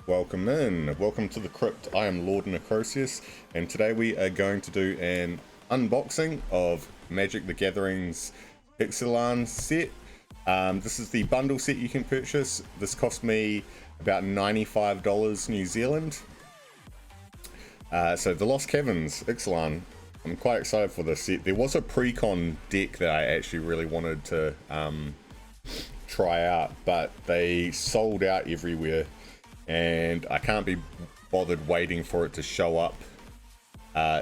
Welcome in. Welcome to the crypt. I am Lord Necrosius, and today we are going to do an unboxing of Magic the Gathering's Ixalan set. This is the bundle set you can purchase. This cost me about $95 New Zealand. So the Lost Caverns, Ixalan. I'm quite excited for this set. There was a pre-con deck that I actually really wanted to try out, but they sold out everywhere. And I can't be bothered waiting for it to show up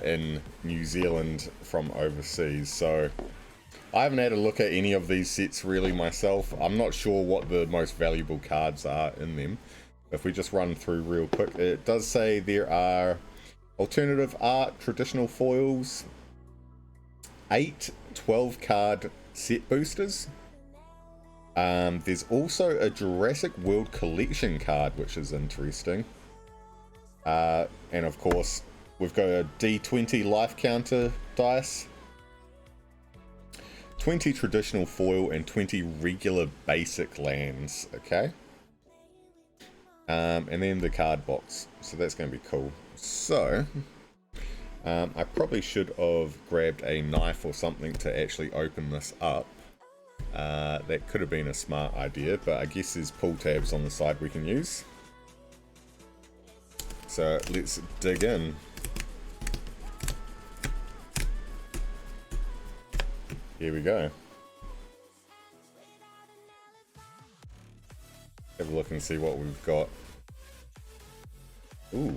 in New Zealand from overseas. So I haven't had a look at any of these sets really myself. I'm not sure what the most valuable cards are in them. If we just run through real quick, it does say there are alternative art, traditional foils, 8 12 card set boosters. There's also a Jurassic World collection card, which is interesting. And of course, we've got a D20 life counter dice, 20 traditional foil, and 20 regular basic lands, okay? And then the card box, so that's going to be cool. So, I probably should have grabbed a knife or something to actually open this up. That could have been a smart idea, but I guess there's pull tabs on the side we can use. So let's dig in. Here we go. Have a look and see what we've got. Ooh,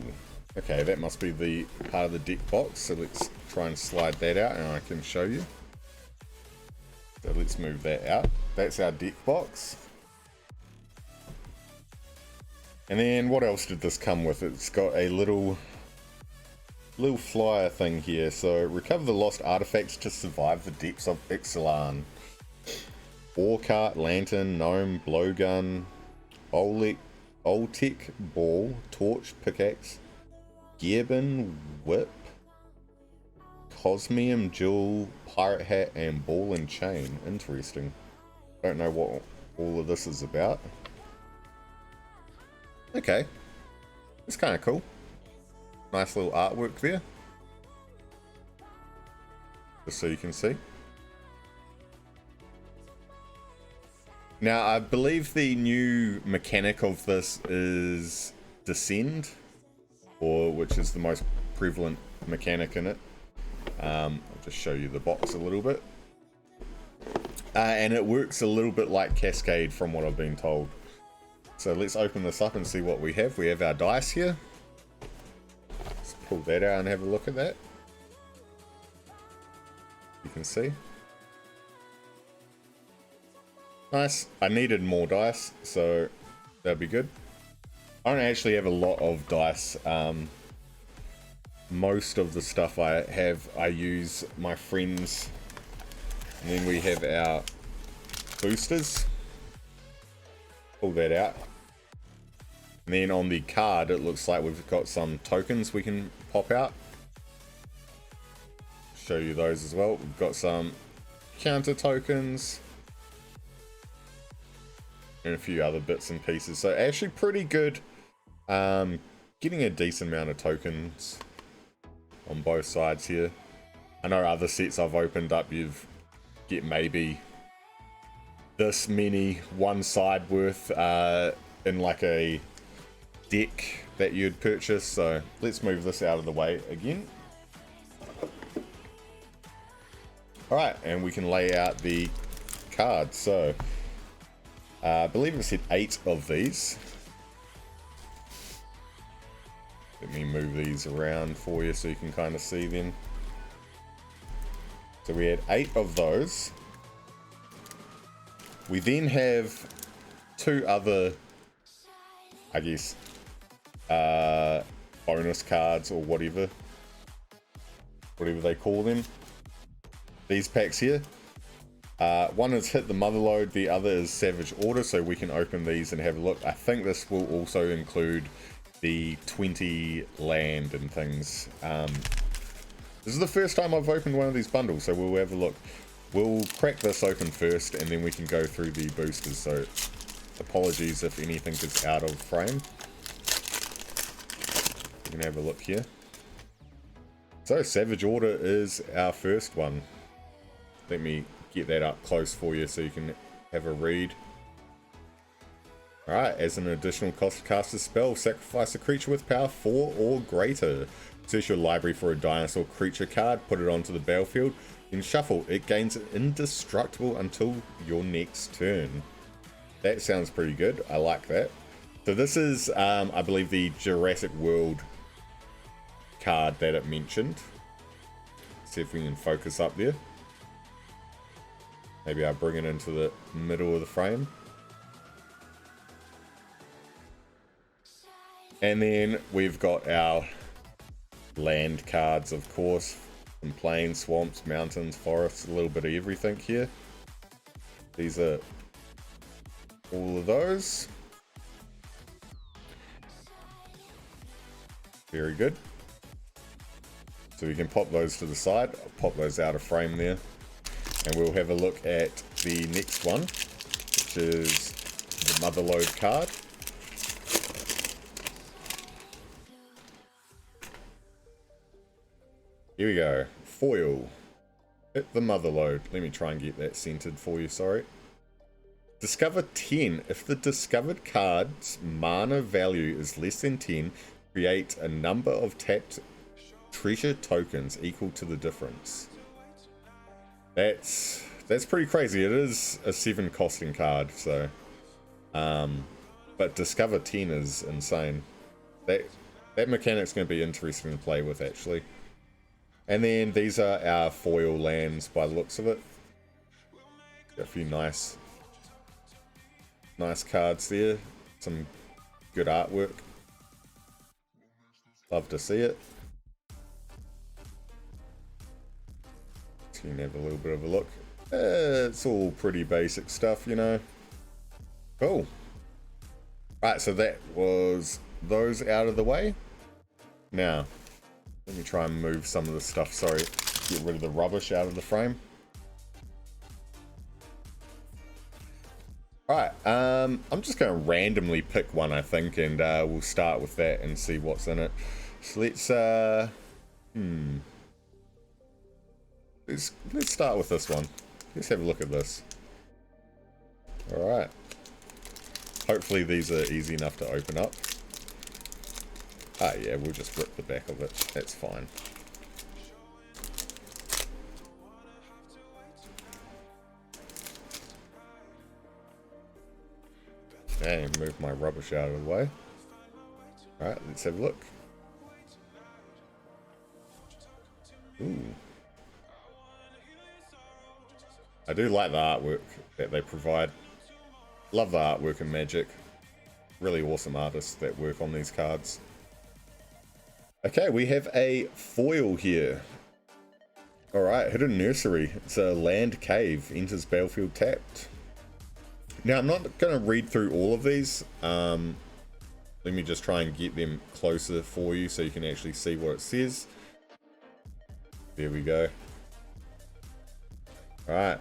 okay, that must be the part of the deck box, so let's try and slide that out and I can show you. So let's move that out. That's our deck box. And then what else did this come with? It's got a little flyer thing here. So recover the lost artifacts to survive the depths of Ixalan. Ore cart, lantern, gnome, blowgun, Oltec ball, torch, pickaxe, gearbin, whip, Cosmium jewel, pirate hat, and ball and chain. Interesting. Don't know what all of this is about. Okay, it's kind of cool. Nice little artwork there, just so you can see. Now I believe the new mechanic of this is descend, or which is the most prevalent mechanic in it. I'll just show you the box a little bit. And it works a little bit like Cascade from what I've been told. So let's open this up and see what we have. We have our dice here. Let's pull that out and have a look at that. You can see. Nice. I needed more dice, so that'd be good. I don't actually have a lot of dice. Most of the stuff I have, I use my friends. And then we have our boosters. Pull that out. And then on the card, it looks like we've got some tokens we can pop out. Show you those as well. We've got some counter tokens. And a few other bits and pieces. So actually pretty good. Getting a decent amount of tokens on both sides here. I know other sets I've opened up, you've get maybe this many one side worth in like a deck that you'd purchase. So let's move this out of the way again. Alright, and we can lay out the cards. So I believe it said 8 of these. Let me move these around for you so you can kind of see them. So we had 8 of those. We then have 2 other, I guess, bonus cards or whatever they call them. These packs here. One is Hit the Motherlode, the other is Savage Order, so we can open these and have a look. I think this will also include the 20 land and things. This is the first time I've opened one of these bundles, so we'll have a look. We'll crack this open first and then we can go through the boosters, so apologies if anything is out of frame. We can have a look here. So Savage Order is our first one. Let me get that up close for you so you can have a read. Alright, as an additional cost to cast a spell, sacrifice a creature with power 4 or greater. Search your library for a dinosaur creature card, put it onto the battlefield, then shuffle. It gains indestructible until your next turn. That sounds pretty good. I like that. So this is, I believe, the Jurassic World card that it mentioned. See if we can focus up there. Maybe I'll bring it into the middle of the frame. And then we've got our land cards, of course. Some plains, swamps, mountains, forests, a little bit of everything here. These are all of those. Very good. So we can pop those to the side. I'll pop those out of frame there. And we'll have a look at the next one, which is the Motherlode card. Here we go. Foil. Hit the Motherlode. Let me try and get that centered for you, sorry. Discover 10. If the discovered card's mana value is less than 10, create a number of tapped treasure tokens equal to the difference. That's pretty crazy. It is a 7 costing card, so but Discover 10 is insane. That mechanic's going to be interesting to play with, actually. And then these are our foil lands by the looks of it. Got a few nice cards there. Some good artwork. Love to see it. So you can have a little bit of a look. It's all pretty basic stuff, you know. Cool. Right, so that was those out of the way. Now, let me try and move some of the stuff, sorry, get rid of the rubbish out of the frame. Right, I'm just going to randomly pick one, I think, and we'll start with that and see what's in it. So let's start with this one. Let's have a look at this. Alright. Hopefully these are easy enough to open up. Ah yeah, we'll just rip the back of it. That's fine. Okay, move my rubbish out of the way. Alright, let's have a look. Ooh. I do like the artwork that they provide. Love the artwork in Magic. Really awesome artists that work on these cards. Okay, we have a foil here. Alright, Hidden Nursery. It's a land cave. Enters battlefield tapped. Now, I'm not going to read through all of these. Let me just try and get them closer for you so you can actually see what it says. There we go. Alright.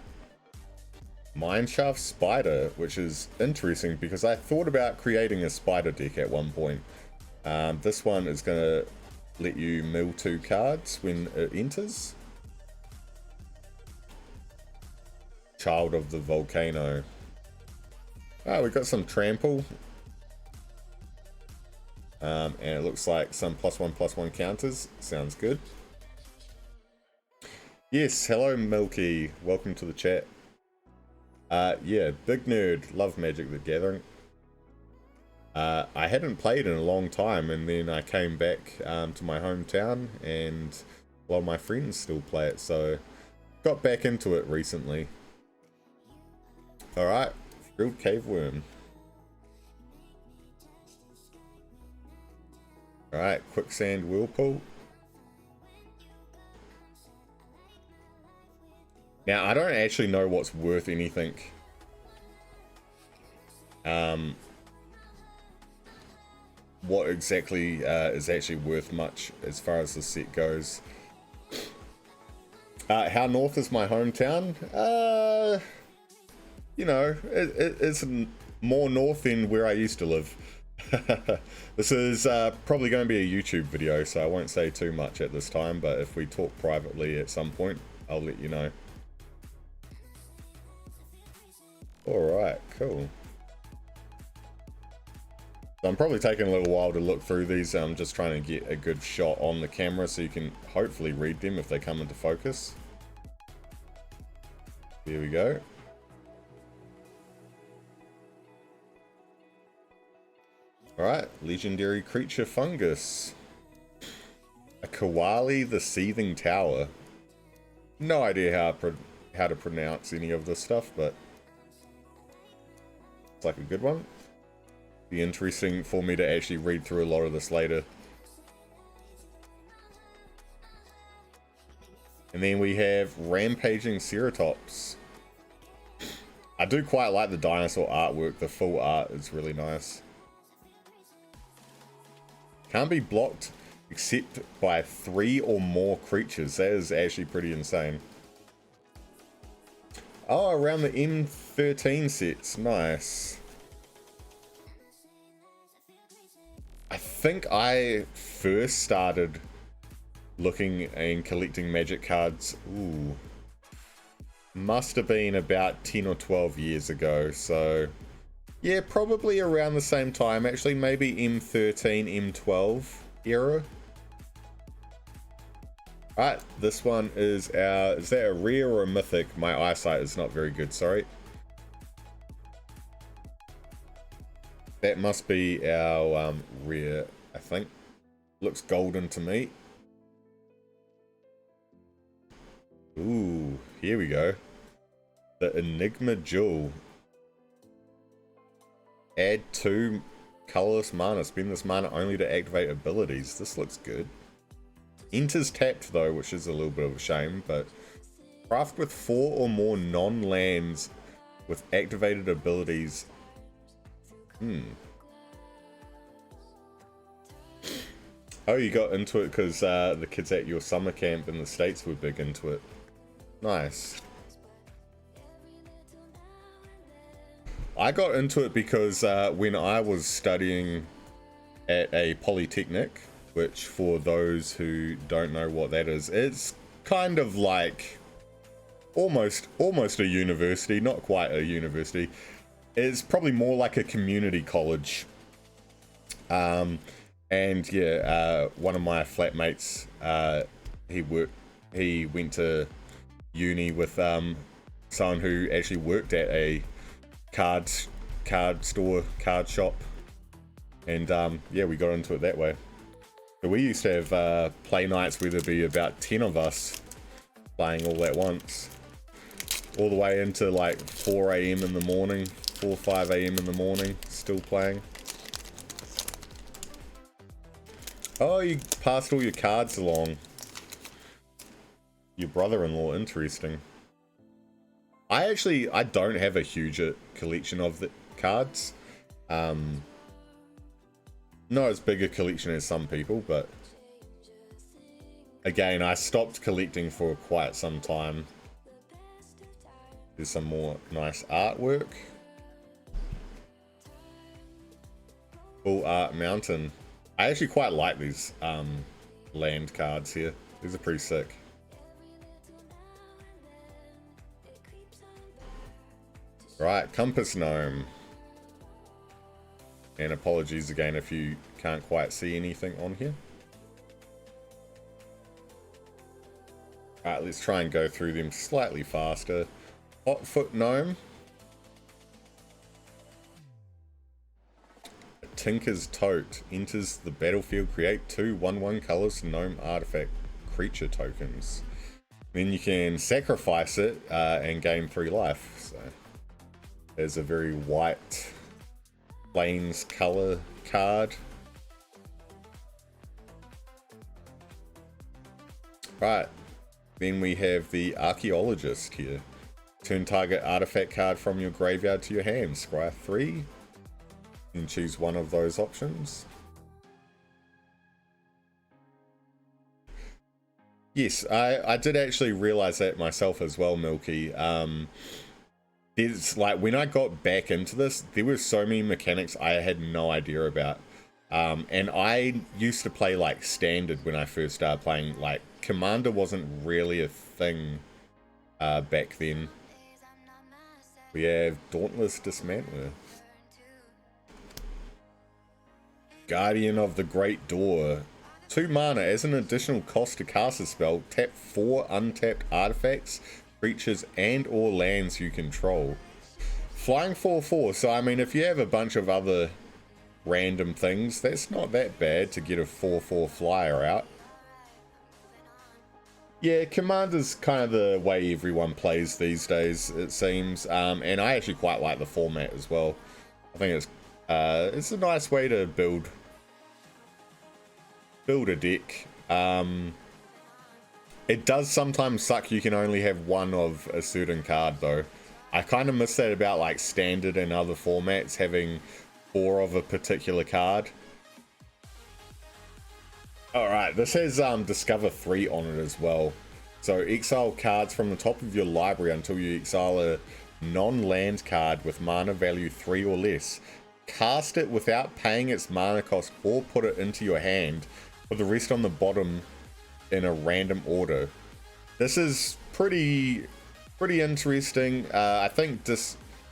Mineshaft Spider, which is interesting because I thought about creating a spider deck at one point. This one is going to let you mill 2 cards when it enters. Child of the Volcano. Ah, we've got some trample. And it looks like some +1/+1 counters. Sounds good. Yes, hello Milky. Welcome to the chat. Yeah, big nerd. Love Magic the Gathering. I hadn't played in a long time, and then I came back to my hometown, and a lot of my friends still play it, so got back into it recently. Alright, Grilled Cave Worm. Alright, Quicksand Whirlpool. Now, I don't actually know what's worth anything. What exactly is actually worth much as far as the set goes. How north is my hometown? You know, it's more north than where I used to live. This is probably going to be a YouTube video, so I won't say too much at this time, but if we talk privately at some point, I'll let you know. Alright, cool. So I'm probably taking a little while to look through these. I'm just trying to get a good shot on the camera so you can hopefully read them if they come into focus. Here we go. Alright, legendary creature fungus. A Koali the Seething Tower. No idea how to pronounce any of this stuff, but it's like a good one. Be interesting for me to actually read through a lot of this later. And then we have Rampaging Ceratops. I do quite like the dinosaur artwork. The full art is really nice. Can't be blocked except by 3 or more creatures. That is actually pretty insane. Oh, around the M13 sets. Nice. I think I first started looking and collecting Magic cards. Ooh. Must have been about 10 or 12 years ago. So yeah, probably around the same time. Actually, maybe M13, M12 era. Alright, this one is our... Is that a rare or a mythic? My eyesight is not very good, sorry. That must be our rare, I think. Looks golden to me. Ooh, here we go. The Enigma Jewel. Add 2 colorless mana. Spend this mana only to activate abilities. This looks good. Enters tapped though, which is a little bit of a shame, but craft with 4 or more non-lands with activated abilities. Oh, you got into it because the kids at your summer camp in the States were big into it. Nice. I got into it because when I was studying at a polytechnic, which for those who don't know what that is, it's kind of like almost a university, not quite a university. It's probably more like a community college. And yeah, one of my flatmates, he went to uni with someone who actually worked at a card shop, and yeah, we got into it that way. So we used to have play nights where there'd be about 10 of us playing all at once, all the way into like 4 a.m. in the morning, 5 a.m. in the morning, still playing. Oh, you passed all your cards along. Your brother-in-law, interesting. I don't have a huge collection of the cards. Not as big a collection as some people, but again, I stopped collecting for quite some time. There's some more nice artwork. Full Art Mountain. I actually quite like these land cards here. These are pretty sick. Right, Compass Gnome. And apologies again if you can't quite see anything on here. Alright, let's try and go through them slightly faster. Hotfoot Gnome. A Tinker's Tote. Enters the battlefield, create 2 1/1 colorless gnome artifact creature tokens. Then you can sacrifice it and gain 3 life. So there's a very white plains color card. Right, then we have the Archaeologist here. Turn target artifact card from your graveyard to your hand. Scry 3. And choose one of those options. Yes, I did actually realize that myself as well, Milky. there's like, when I got back into this, there were so many mechanics I had no idea about. And I used to play like standard when I first started playing. Like Commander wasn't really a thing back then. We have Dauntless Dismantler. Guardian of the Great Door. 2 mana. As an additional cost to cast a spell, tap 4 untapped artifacts, creatures, and or lands you control. Flying 4/4, so I mean if you have a bunch of other random things, that's not that bad to get a 4/4 flyer out. Yeah, Commander's kind of the way everyone plays these days, it seems, and I actually quite like the format as well. I think it's a nice way to build a deck. It does sometimes suck you can only have one of a certain card though. I kind of miss that about like standard and other formats, having 4 of a particular card. Alright, this has Discover 3 on it as well. So exile cards from the top of your library until you exile a non-land card with mana value 3 or less. Cast it without paying its mana cost or put it into your hand, with the rest on the bottom in a random order. This is pretty interesting. I think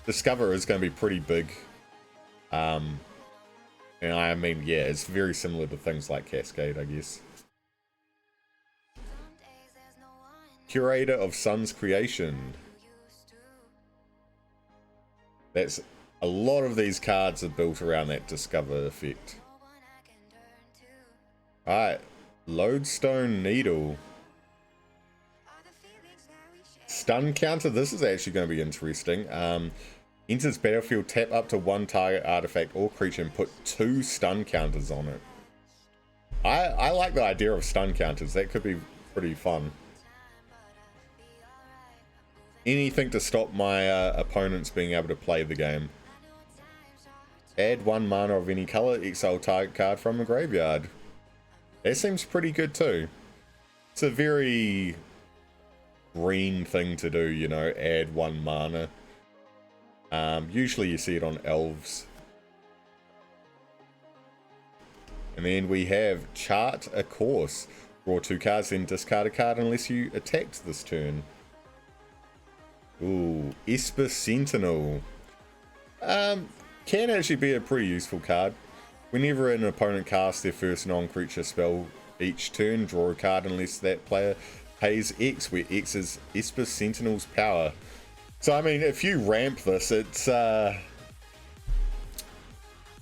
Discover is going to be pretty big. And I mean, yeah, it's very similar to things like Cascade, I guess. Curator of Sun's Creation. That's a lot of these cards are built around that Discover effect. Alright, Lodestone Needle. Stun counter, this is actually going to be interesting. Enters battlefield, tap up to 1 target artifact or creature and put 2 stun counters on it. I like the idea of stun counters, that could be pretty fun. Anything to stop my opponents being able to play the game. Add 1 mana of any color, exile target card from the graveyard. That seems pretty good too. It's a very green thing to do, you know, add 1 mana. Usually you see it on elves. And then we have Chart a Course. Draw 2 cards, then discard a card unless you attacked this turn. Ooh, Esper Sentinel. Can actually be a pretty useful card. Whenever an opponent casts their first non-creature spell each turn, draw a card unless that player pays X, where X is Esper Sentinel's power. So I mean, if you ramp this, it's going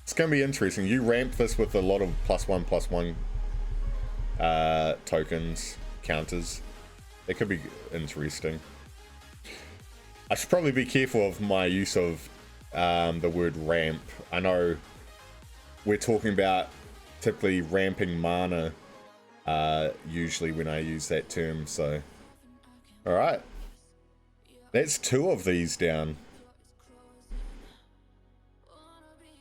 to be interesting. You ramp this with a lot of +1/+1 tokens, counters. It could be interesting. I should probably be careful of my use of the word ramp. I know we're talking about typically ramping mana usually when I use that term, so alright, that's 2 of these down.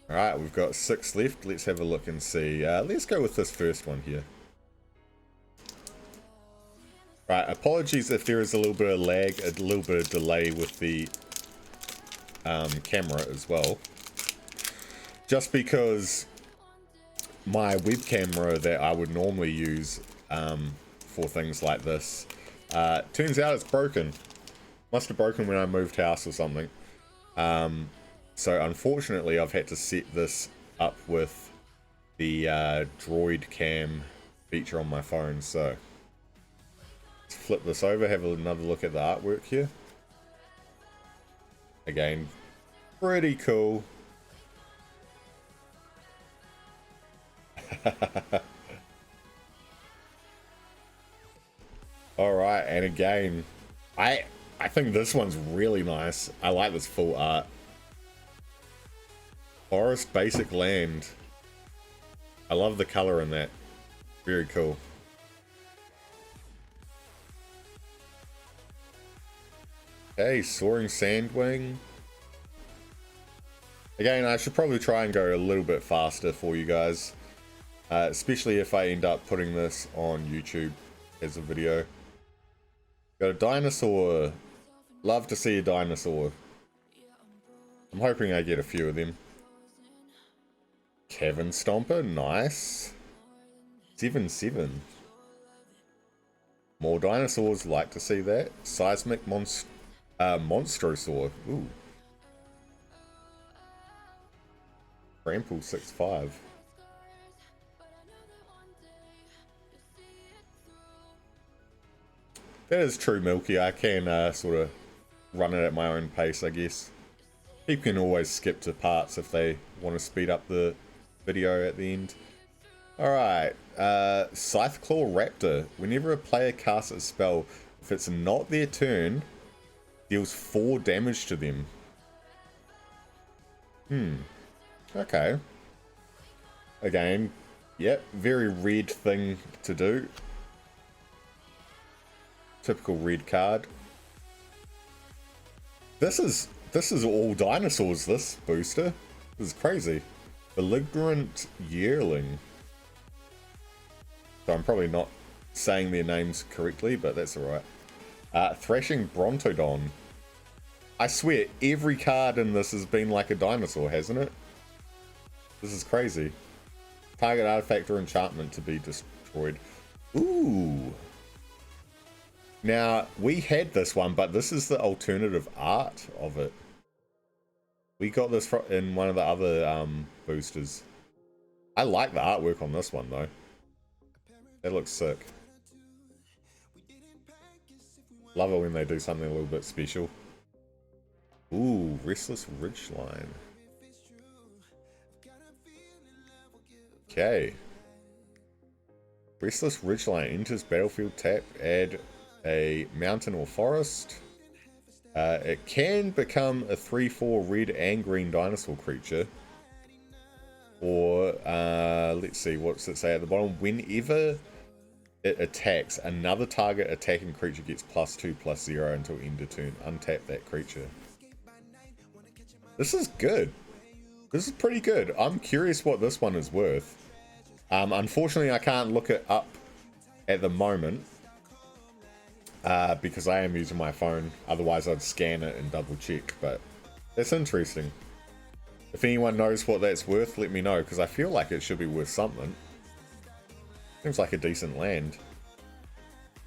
Alright, we've got 6 left. Let's have a look and see. Let's go with this first one here. Right, apologies if there is a little bit of lag, a little bit of delay with the camera as well. Just because my web camera that I would normally use for things like this, turns out it's broken. Must have broken when I moved house or something. So unfortunately I've had to set this up with the Droid Cam feature on my phone, so let's flip this over, have another look at the artwork here. Again, pretty cool. Alright, and again, I think this one's really nice. I like this full art. Forest Basic Land. I love the color in that. Very cool. Okay, Soaring Sandwing. Again, I should probably try and go a little bit faster for you guys. Especially if I end up putting this on YouTube as a video. Got a dinosaur. Love to see a dinosaur. I'm hoping I get a few of them. Cavern Stomper, nice. 7-7. More dinosaurs, like to see that. Seismic Monstrosaur, ooh. Trample 6-5. That is true, Milky. I can sort of run it at my own pace, I guess. People can always skip to parts if they want to speed up the video at the end. Alright, Scytheclaw Raptor. Whenever a player casts a spell, if it's not their turn, deals 4 damage to them. Okay. Again, yep, very red thing to do. Typical red card. This is all dinosaurs, this booster. This is crazy. Belligerent Yearling. So I'm probably not saying their names correctly, but that's alright. Thrashing Brontodon. I swear, every card in this has been like a dinosaur, hasn't it? This is crazy. Target artifact or enchantment to be destroyed. Ooh. Now, we had this one, but this is the alternative art of it. We got this in one of the other boosters. I like the artwork on this one, though. That looks sick. Love it when they do something a little bit special. Ooh, Restless Ridgeline. Okay. Restless Ridgeline enters battlefield tap, add a mountain or forest. It can become a 3/4 red and green dinosaur creature. Or, let's see, what's it say at the bottom? Whenever it attacks, another target attacking creature gets +2/+0 until end of turn. Untap that creature. This is good. This is pretty good. I'm curious what this one is worth. Unfortunately, I can't look it up at the moment. Because I am using my phone. Otherwise, I'd scan it and double check. But that's interesting. If anyone knows what that's worth, let me know. Because I feel like it should be worth something. Seems like a decent land.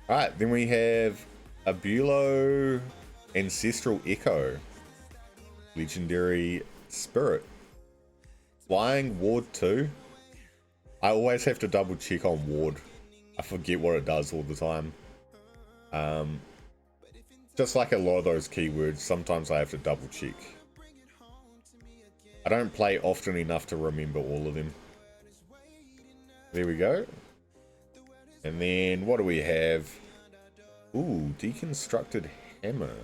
Alright, then we have Abulo Ancestral Echo. Legendary Spirit. Flying Ward 2. I always have to double check on Ward. I forget what it does all the time. Just like a lot of those keywords, sometimes I have to double check. I don't play often enough to remember all of them. There we go. And then what do we have? Ooh, Deconstructed Hammer.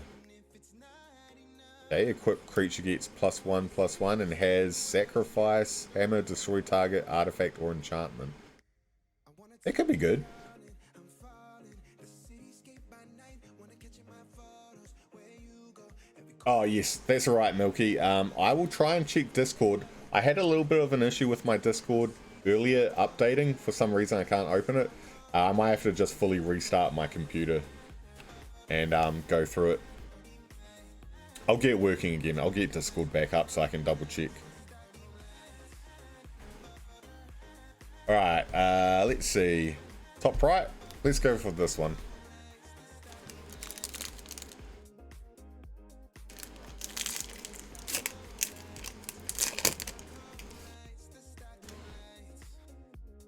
Okay, equipped creature gets +1/+1 and has sacrifice, hammer, destroy target, artifact, or enchantment. That could be good. Oh yes, that's alright, Milky. I will try and check Discord. I had a little bit of an issue with my Discord earlier updating. For some reason I can't open it. I might have to just fully restart my computer and go through it. I'll get working again. I'll get Discord back up so I can double check. Alright, let's see. Top right, let's go for this one.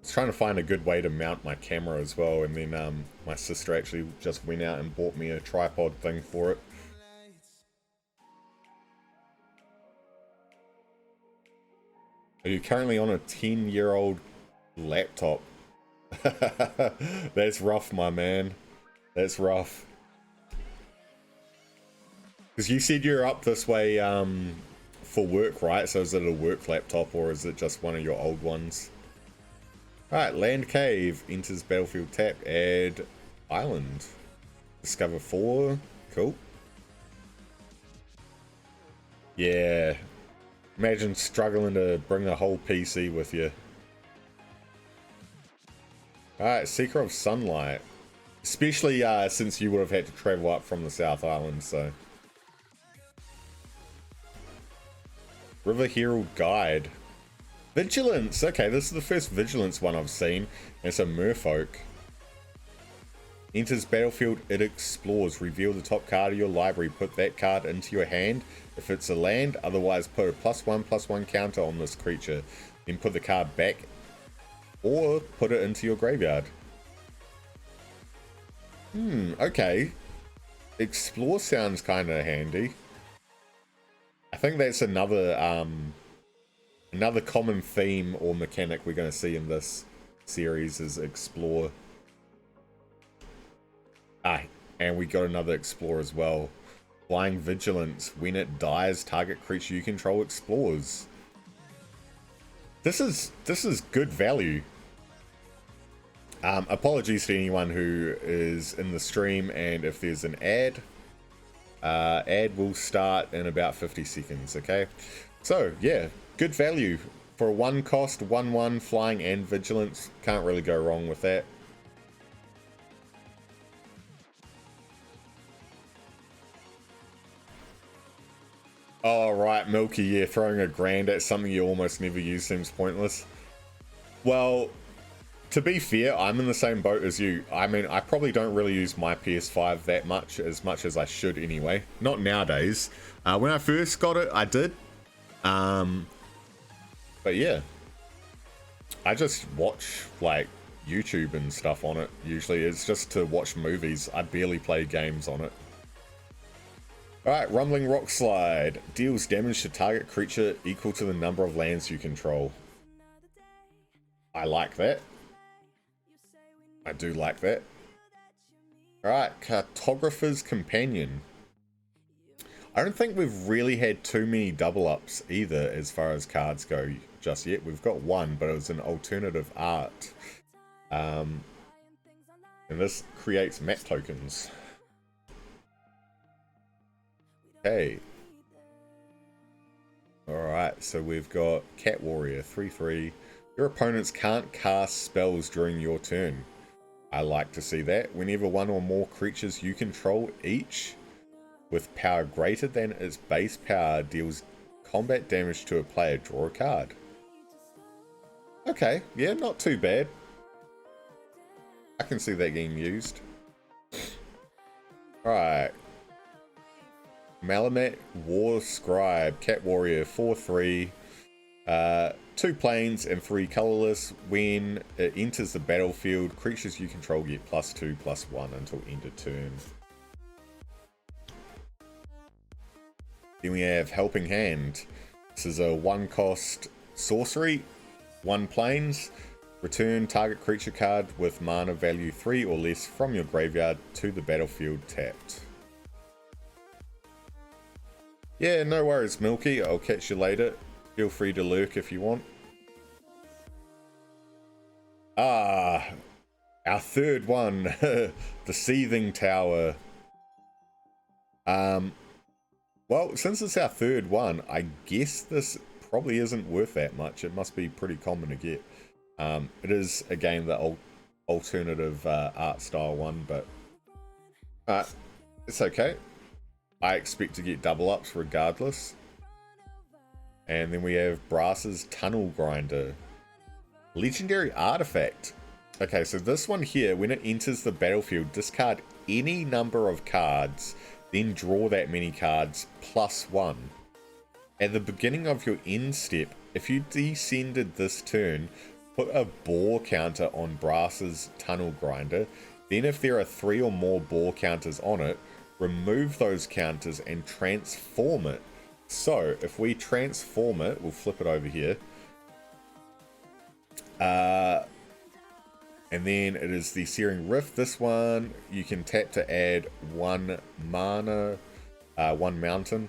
Trying to find a good way to mount my camera as well, and then my sister actually just went out and bought me a tripod thing for it. Are you currently on a 10-year-old laptop? That's rough, my man. That's rough. Because you said you're up this way for work, right? So is it a work laptop or is it just one of your old ones? Alright, Land Cave enters battlefield tap, add island. Discover 4, cool. Yeah, imagine struggling to bring a whole PC with you. Alright, Seeker of Sunlight. Especially since you would have had to travel up from the South Island, so. River Herald Guide. Vigilance. Okay, this is the first Vigilance one I've seen. It's a merfolk. Enters battlefield, it explores. Reveal the top card of your library. Put that card into your hand if it's a land. Otherwise, put a +1/+1 counter on this creature. Then put the card back or put it into your graveyard. Okay. Explore sounds kind of handy. I think that's another common theme or mechanic we're going to see in this series is explore. And we got another explore as well. Flying Vigilance. When it dies, target creature you control explores. This is good value. Apologies to anyone who is in the stream, and if there's an ad will start in about 50 seconds, okay? So, yeah, good value. For a 1 cost, 1/1, flying and vigilance. Can't really go wrong with that. Oh, right, Milky, yeah, throwing a grand at something you almost never use seems pointless. Well, to be fair, I'm in the same boat as you. I mean, I probably don't really use my PS5 that much as I should anyway. Not nowadays. When I first got it, I did. But yeah. I just watch, like, YouTube and stuff on it. Usually it's just to watch movies. I barely play games on it. Alright, Rumbling Rock Slide. Deals damage to target creature equal to the number of lands you control. I like that. I do like that. Alright, Cartographer's Companion. I don't think we've really had too many double ups either as far as cards go just yet. We've got one, but it was an alternative art. And this creates map tokens. Okay. Alright, so we've got Cat Warrior, 3/3. Your opponents can't cast spells during your turn. I like to see that. Whenever one or more creatures you control, each with power greater than its base power, deals combat damage to a player, draw a card. Okay, yeah, not too bad. I can see that getting used. Alright. Malamet War Scribe, Cat Warrior, 4/3. 2 planes and 3 colorless. When it enters the battlefield, creatures you control get +2/+1 until end of turn. Then we have Helping Hand. This is a 1 cost sorcery, 1 planes. Return target creature card with mana value 3 or less from your graveyard to the battlefield tapped. Yeah, no worries, Milky. I'll catch you later. Feel free to lurk if you want. Our third one, the Seething Tower. Well, since it's our third one, I guess this probably isn't worth that much. It must be pretty common to get. It is, again, the alternative art style one, but it's okay. I expect to get double ups regardless. And then we have Brass's Tunnel Grinder. Legendary Artifact. Okay, so this one here, when it enters the battlefield, discard any number of cards, then draw that many cards +1. At the beginning of your end step, if you descended this turn, put a boar counter on Brass's Tunnel Grinder. Then if there are 3 or more boar counters on it, remove those counters and transform it. So if we transform it, we'll flip it over here. And then it is the Searing Rift. This one, you can tap to add 1 mana, 1 mountain.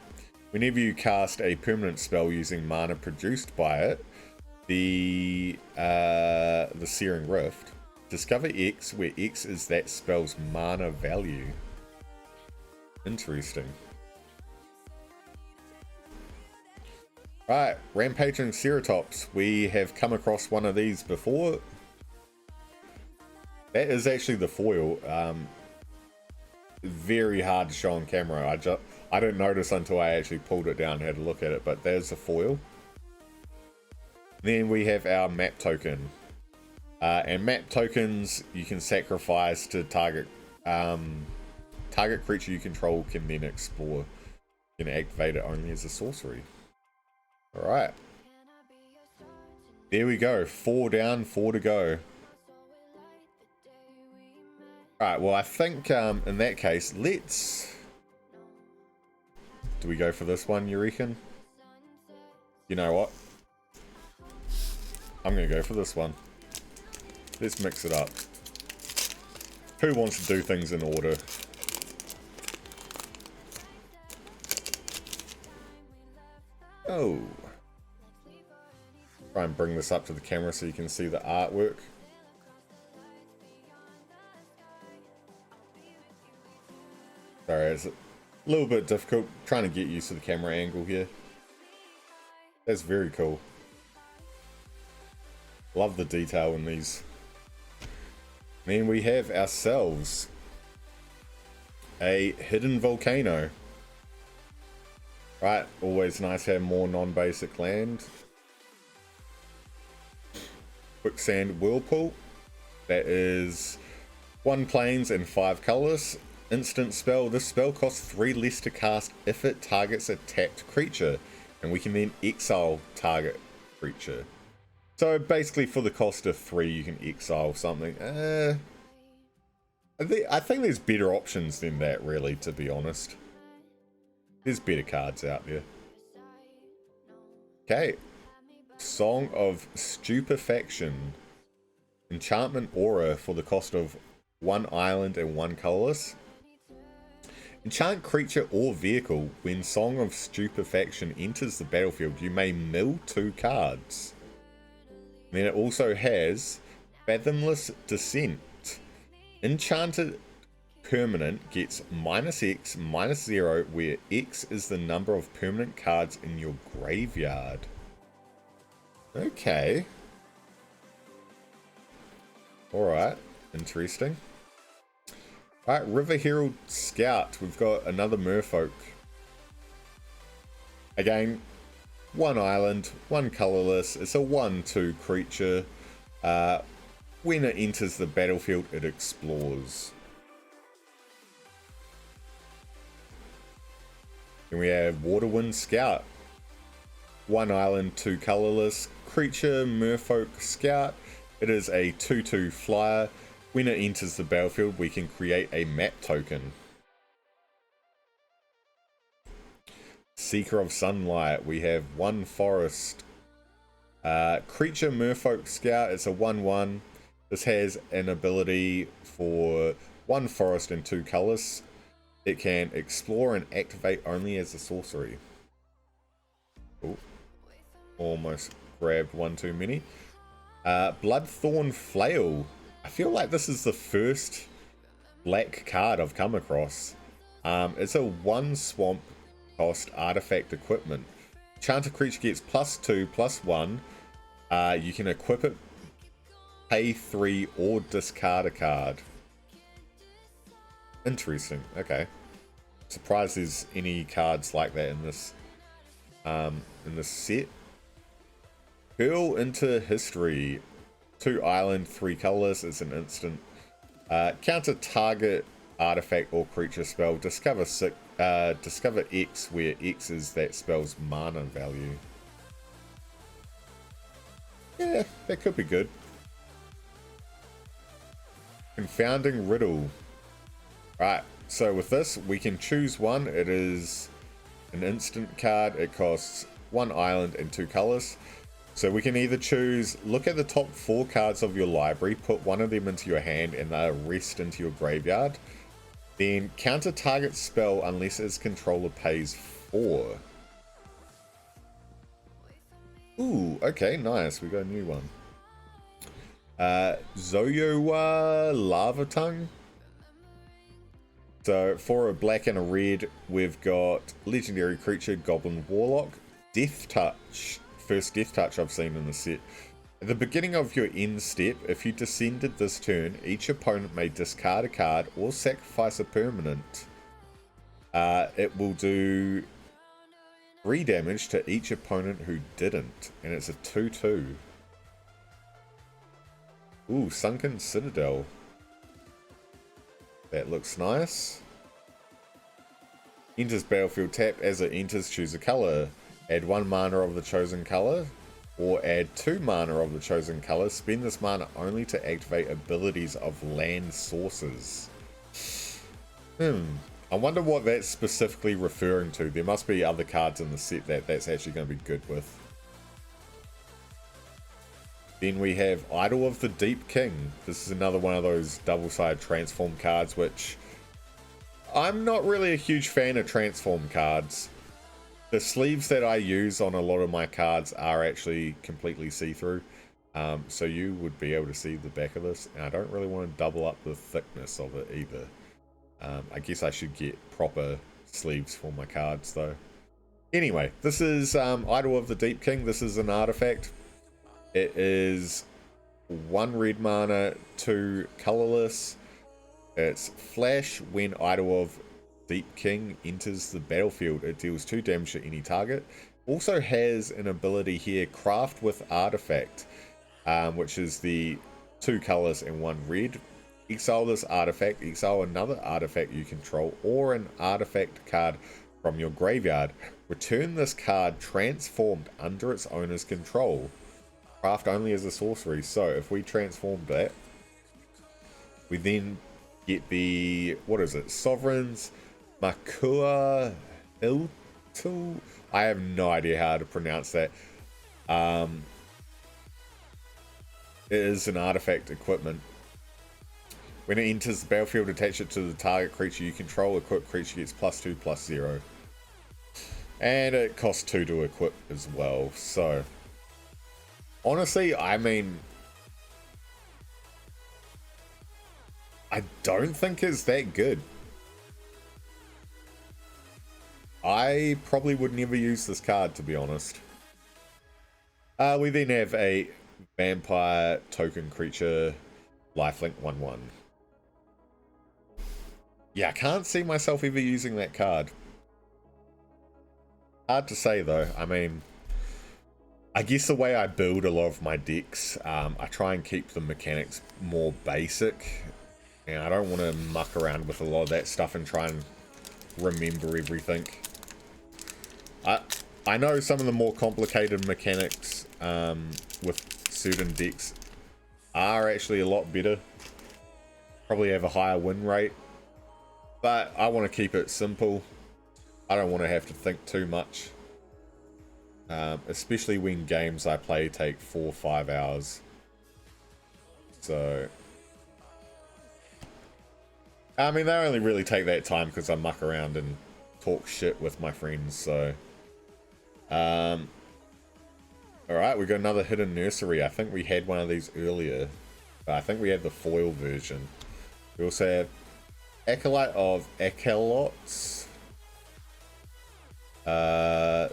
Whenever you cast a permanent spell using mana produced by it, the Searing Rift, discover X, where X is that spell's mana value. Interesting. Right, Rampaging Ceratops. We have come across one of these before. That is actually the foil. very hard to show on camera. I didn't notice until I actually pulled it down and had a look at it, but there's the foil. Then we have our map token. And map tokens you can sacrifice to target creature you control can then explore. You can activate it only as a sorcery. Alright. There we go. 4 down, 4 to go. Alright, well I think in that case, let's... Do we go for this one, you reckon? You know what? I'm going to go for this one. Let's mix it up. Who wants to do things in order? Oh. Try and bring this up to the camera so you can see the artwork. Sorry, it's a little bit difficult trying to get used to the camera angle here. That's very cool. Love the detail in these. Then we have ourselves a hidden volcano. Right, always nice to have more non-basic land. Quicksand Whirlpool. That is 1 plains and 5 colors. Instant spell. This spell costs 3 less to cast if it targets a tapped creature. And we can then exile target creature. So basically for the cost of 3 you can exile something. I think there's better options than that really, to be honest. There's better cards out there. Okay. Song of Stupefaction. Enchantment Aura for the cost of 1 island and 1 colorless. Enchant creature or vehicle. When Song of Stupefaction enters the battlefield, you may mill 2 cards. Then it also has Fathomless Descent. Enchanted permanent gets -X, -0, where X is the number of permanent cards in your graveyard. Okay. Alright, interesting. Alright, River Herald Scout. We've got another merfolk. Again, 1 island, 1 colorless. It's a 1/2 creature. When it enters the battlefield, it explores. Then we have Waterwind Scout. 1 island, 2 colorless. Creature, merfolk scout. It is a 2/2 flyer. When it enters the battlefield, we can create a map token. Seeker of Sunlight. We have 1 forest. Creature, merfolk scout. It's a 1/1. This has an ability for 1 forest and 2 colors. It can explore and activate only as a sorcery. Ooh. Almost grabbed 1 too many. Bloodthorn Flail. I feel like this is the first black card I've come across. It's a 1 swamp cost artifact equipment. Enchanted creature gets +2/+1. You can equip it, pay 3 or discard a card. Interesting. Okay. Surprised there's any cards like that in this set. Hurl into History. 2 island, 3 colors. It's an instant. Counter target artifact or creature spell. Discover X, where X is that spell's mana value. Yeah, that could be good. Confounding Riddle. Right, so with this, we can choose one. It is an instant card. It costs 1 island and 2 colors. So we can either choose, look at the top 4 cards of your library, put 1 of them into your hand and the rest into your graveyard. Then counter target spell unless its controller pays 4. Ooh, okay, nice. We got a new one. Zoyowa Lava Tongue. So for a black and a red, we've got legendary creature, Goblin Warlock, Death Touch. First Death Touch I've seen in the set. At the beginning of your end step, if you descended this turn, each opponent may discard a card or sacrifice a permanent. It will do 3 damage to each opponent who didn't, and it's a 2/2. Ooh, Sunken Citadel. That looks nice. Enters battlefield, tap. As it enters, choose a color. Add 1 mana of the chosen color, or add 2 mana of the chosen color. Spend this mana only to activate abilities of land sources. I wonder what that's specifically referring to. There must be other cards in the set that that's actually going to be good with. Then we have Idol of the Deep King. This is another one of those double-sided transform cards, which I'm not really a huge fan of transform cards. The sleeves that I use on a lot of my cards are actually completely see-through. So you would be able to see the back of this. And I don't really want to double up the thickness of it either. I guess I should get proper sleeves for my cards though. Anyway, this is Idol of the Deep King. This is an artifact. It is 1 red mana, 2 colorless. It's flash. When Idol of Deep King enters the battlefield, it deals 2 damage to any target. Also has an ability here, Craft with Artifact, which is the 2 colors and 1 red. Exile this artifact, exile another artifact you control, or an artifact card from your graveyard. Return this card transformed under its owner's control. Craft only as a sorcery. So if we transform that, we then get the, what is it, Sovereign's Makua Hiltu? I have no idea how to pronounce that. It is an artifact equipment. When it enters the battlefield, attach it to the target creature you control. Equipped creature gets +2/+0. And it costs 2 to equip as well. So, honestly, I mean, I don't think it's that good. I probably would never use this card, to be honest. We then have a vampire token creature, lifelink 1/1. Yeah, I can't see myself ever using that card. Hard to say though. I mean, I guess the way I build a lot of my decks, I try and keep the mechanics more basic. And I don't want to muck around with a lot of that stuff and try and remember everything. I know some of the more complicated mechanics with certain decks are actually a lot better. Probably have a higher win rate. But I want to keep it simple. I don't want to have to think too much. Especially when games I play take 4 or 5 hours. So, I mean, they only really take that time because I muck around and talk shit with my friends. So, alright, we got another Hidden Nursery. I think we had one of these earlier. I think we had the foil version. We also have Acolyte of Acalots. Alright,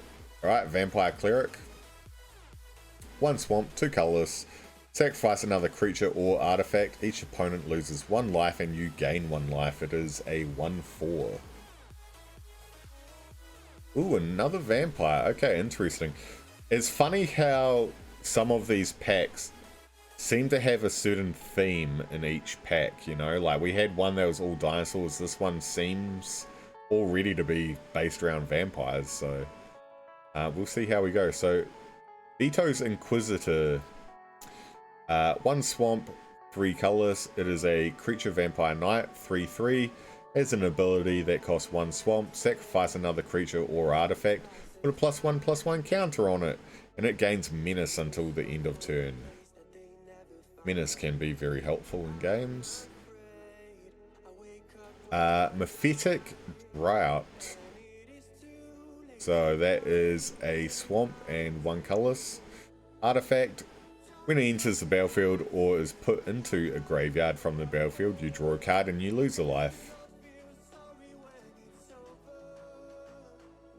Vampire Cleric. 1 swamp, 2 colorless. Sacrifice another creature or artifact. Each opponent loses 1 life and you gain 1 life. It is a 1/4. Ooh, another vampire. Okay, interesting. It's funny how some of these packs seem to have a certain theme in each pack, you know? Like, we had one that was all dinosaurs. This one seems already to be based around vampires, so we'll see how we go. So, Vito's Inquisitor. 1 swamp, 3 colorless. It is a creature vampire knight, 3/3. Has an ability that costs 1 swamp. Sacrifice another creature or artifact. Put a +1/+1 counter on it. And it gains menace until the end of turn. Menace can be very helpful in games. Mephitic Drought. So that is a swamp and 1 colorless. Artifact. When it enters the battlefield or is put into a graveyard from the battlefield, you draw a card and you lose a life.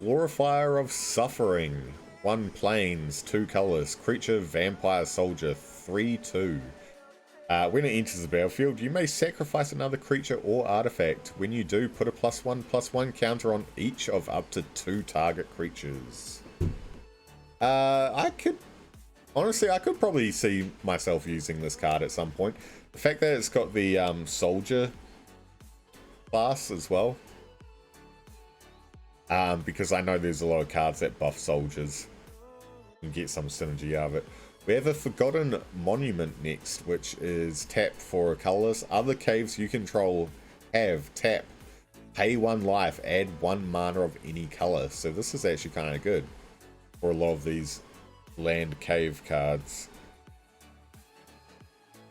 Glorifier of Suffering. 1 plains, 2 colors, creature, vampire, soldier, 3/2. When it enters the battlefield, you may sacrifice another creature or artifact. When you do, put a +1/+1 counter on each of up to 2 target creatures. Honestly, I could probably see myself using this card at some point. The fact that it's got the soldier class as well. Because I know there's a lot of cards that buff soldiers. You can get some synergy out of it. We have a Forgotten Monument next, which is tap for colorless. Other caves you control have tap. Pay 1 life, add 1 mana of any color. So this is actually kind of good for a lot of these land cave cards.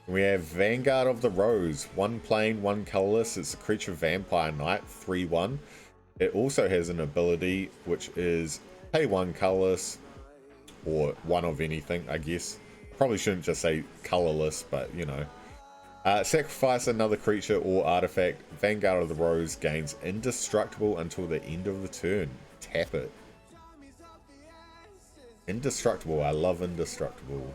We have Vanguard of the Rose. 1 plain, 1 colorless. It's a creature vampire knight, 3/1. It also has an ability which is pay 1 colorless, or 1 of anything, I guess. Probably shouldn't just say colorless, but you know. Sacrifice another creature or artifact. Vanguard of the Rose gains indestructible until the end of the turn. Tap it. Indestructible. I love indestructible.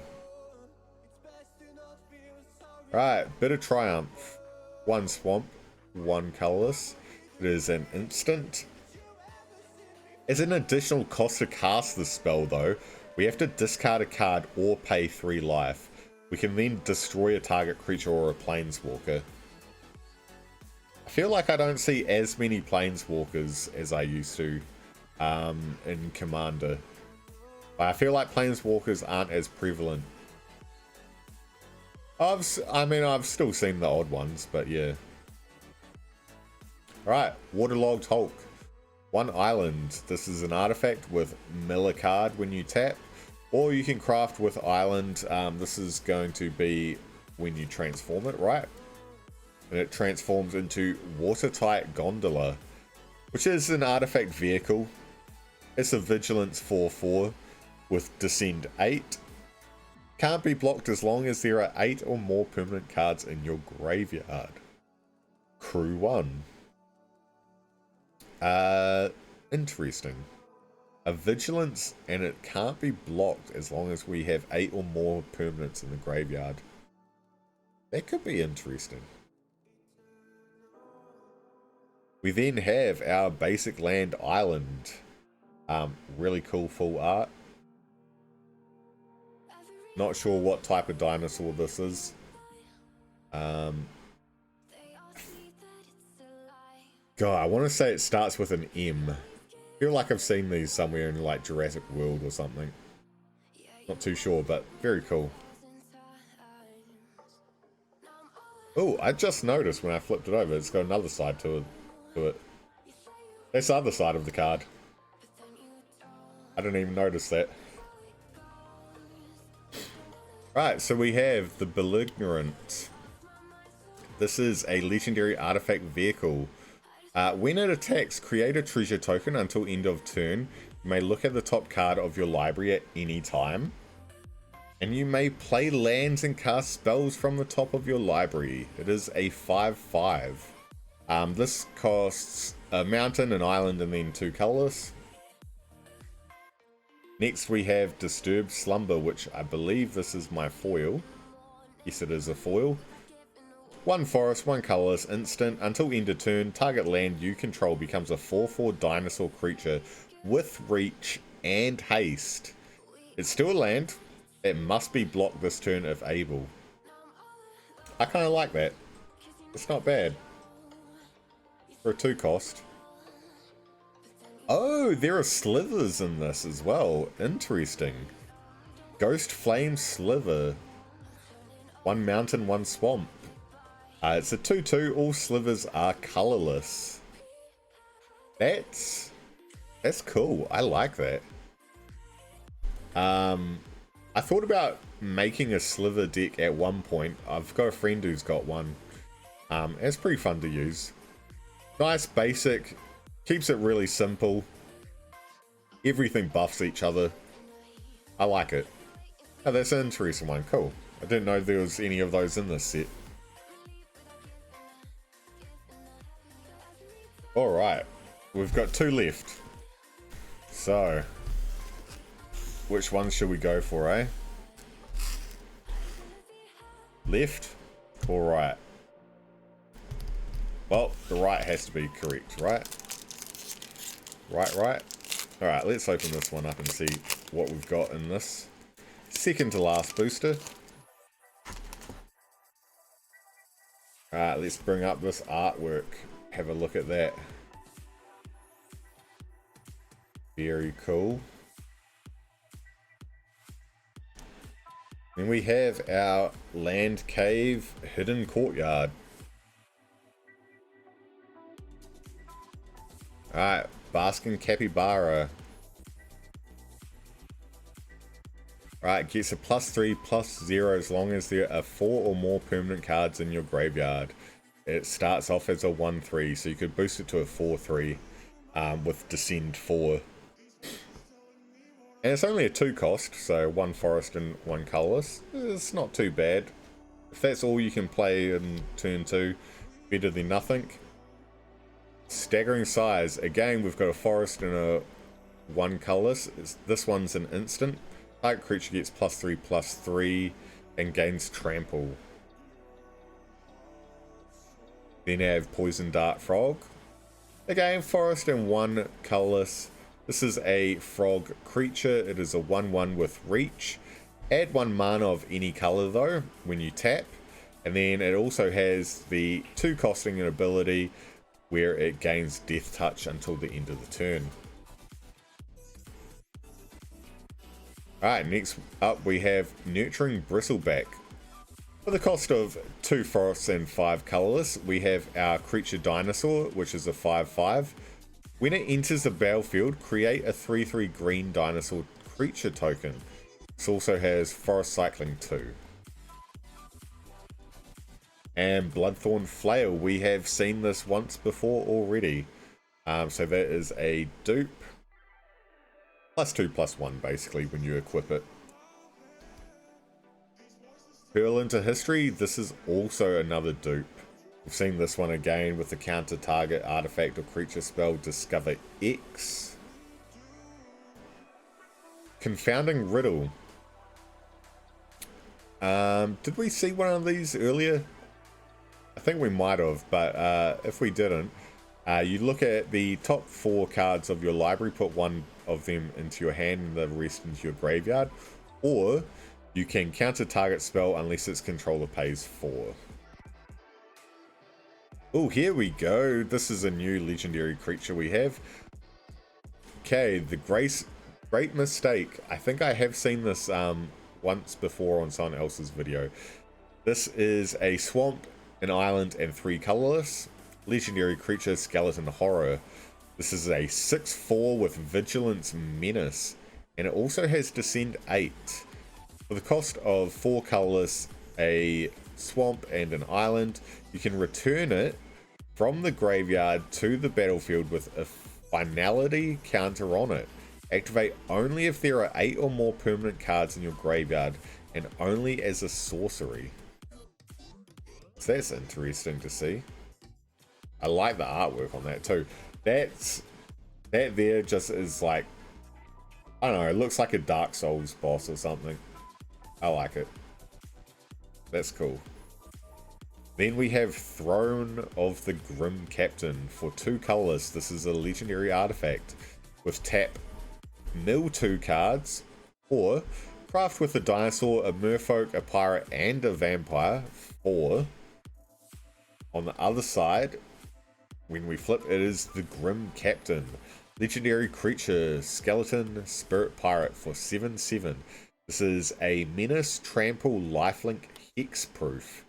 Right, Bitter Triumph. 1 swamp, 1 colorless. It is an instant. As an additional cost to cast this spell though, we have to discard a card or pay 3 life. We can then destroy a target creature or a planeswalker. I feel like I don't see as many planeswalkers as I used to in Commander. I feel like planeswalkers aren't as prevalent. I've still seen the odd ones, but yeah. Alright, Waterlogged Hulk. 1 island. This is an artifact with mill a card when you tap. Or you can craft with island. This is going to be when you transform it, right? And it transforms into Watertight Gondola, which is an artifact vehicle. It's a Vigilance 4/4 with Descend 8. Can't be blocked as long as there are 8 or more permanent cards in your graveyard. Crew 1. Interesting. A Vigilance, and it can't be blocked as long as we have 8 or more permanents in the graveyard. That could be interesting. We then have our basic land island. Really cool full art. Not sure what type of dinosaur this is. God, I want to say it starts with an M. I feel like I've seen these somewhere in like Jurassic World or something. Not too sure, but very cool. Oh, I just noticed when I flipped it over, it's got another side to it. That's the other side of the card. I didn't even notice that. Right, so we have the Belligerent. This is a legendary artifact vehicle. When it attacks, create a treasure token until end of turn. You may look at the top card of your library at any time. And you may play lands and cast spells from the top of your library. It is a 5/5. This costs a mountain, an island, and then 2 colors. Next we have Disturbed Slumber, which I believe this is my foil. Yes, it is a foil. 1 forest, 1 colorless, instant. Until end of turn, target land you control becomes a 4/4 dinosaur creature with reach and haste. It's still a land. It must be blocked this turn if able. I kind of like that. It's not bad. For a 2 cost. Oh, there are slithers in this as well. Interesting. Ghost Flame Slither. 1 mountain, 1 swamp. It's a 2/2. All slivers are colorless. That's cool. I like that. I thought about making a slither deck at one point. I've got a friend who's got one. It's pretty fun to use. Nice, basic. Keeps it really simple. Everything buffs each other. I like it. Oh, that's an interesting one. Cool. I didn't know there was any of those in this set. Alright. We've got 2 left. So, Which one should we go for, eh? Left or right? Well, the right has to be correct, right? Right. Alright, let's open this one up and see what we've got in this. Second to last booster. Alright, let's bring up this artwork. Have a look at that. Very cool. Then we have our land cave hidden courtyard. Alright, Baskin Capybara. Right, gets a +3/+0 as long as there are 4 or more permanent cards in your graveyard. It starts off as a 1/3, so you could boost it to a 4/3 with Descend 4. And it's only a 2 cost, so 1 forest and 1 colourless. It's not too bad. If that's all you can play in turn 2, better than nothing. Staggering size. Again, we've got a forest and a 1 colourless. This one's an instant. Target creature gets +3/+3 and gains trample. Then I have Poison Dart Frog. Again, forest and 1 colourless. This is a frog creature. It is a 1/1 with reach. Add 1 mana of any colour though when you tap. And then it also has the 2 costing an ability where it gains Death Touch until the end of the turn. Alright, next up we have Nurturing Bristleback. For the cost of 2 forests and 5 colourless, we have our creature Dinosaur, which is a 5/5. When it enters the battlefield, create a 3/3 green dinosaur creature token. This also has Forest Cycling 2. And Bloodthorn Flail, we have seen this once before already. So that is a dupe. +2/+1 basically when you equip it. Pearl into History, this is also another dupe. We've seen this one again with the counter target artifact or creature spell Discover X. Confounding Riddle. Did we see one of these earlier? I think we might have, but if we didn't, you look at the top 4 cards of your library, put 1 of them into your hand and the rest into your graveyard, or you can counter target spell unless its controller pays 4. Oh, here we go. This is a new legendary creature we have. Okay, the Great Mistake. I think I have seen this once before on someone else's video. This is a swamp, an island, and 3 colorless. Legendary creature, Skeleton Horror. This is a 6/4 with Vigilance Menace, and it also has Descend 8. For the cost of 4 colorless, a swamp, and an island, you can return it from the graveyard to the battlefield with a finality counter on it. Activate only if there are 8 or more permanent cards in your graveyard, and only as a sorcery. So that's interesting to see. I like the artwork on that too. That there just is like, I don't know, it looks like a Dark Souls boss or something. I like it. That's cool. Then we have Throne of the Grim Captain for 2 colors. This is a legendary artifact. With tap, mill 2 cards, or craft with a dinosaur, a merfolk, a pirate, and a vampire. 4. On the other side, when we flip, it is the Grim Captain. Legendary creature, Skeleton Spirit Pirate for 7/7. This is a Menace, Trample, Lifelink, Hexproof.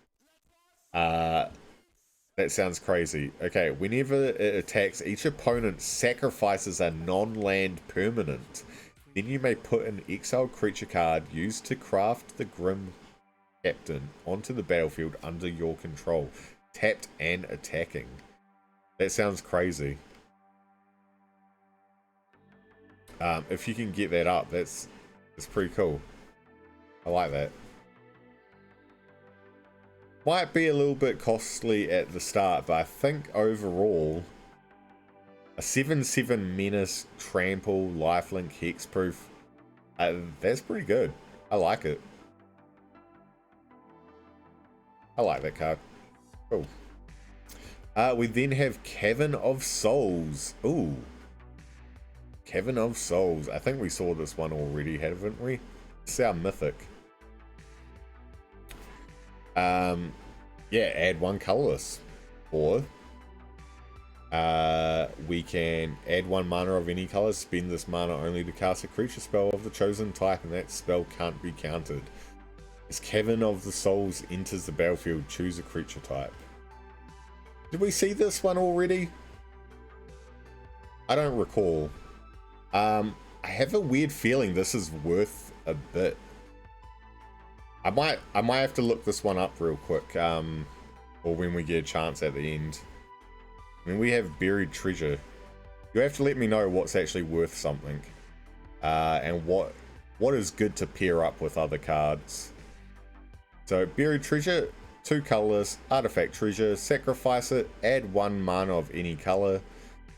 That sounds crazy. Okay, whenever it attacks, each opponent sacrifices a non-land permanent. Then you may put an exiled creature card used to craft the Grim Captain onto the battlefield under your control, tapped and attacking. That sounds crazy. If you can get that up, that's pretty cool. I like that. Might be a little bit costly at the start, but I think overall a 7/7 Menace, Trample, Lifelink, Hexproof, That's pretty good. I like it. I like that card. Cool. We then have Cavern of Souls. Ooh. Cavern of Souls. I think we saw this one already, haven't we? It's our mythic. Yeah, add one colorless. Or we can add one mana of any color, spend this mana only to cast a creature spell of the chosen type, and that spell can't be countered. As Cavern of the Souls enters the battlefield, choose a creature type. Did we see this one already? I don't recall. I have a weird feeling this is worth a bit. I might have to look this one up real quick, or when we get a chance at the end. I mean, we have Buried Treasure. You have to let me know what's actually worth something, and what is good to pair up with other cards. So Buried Treasure, 2 colorless, artifact treasure, sacrifice it, add 1 mana of any color,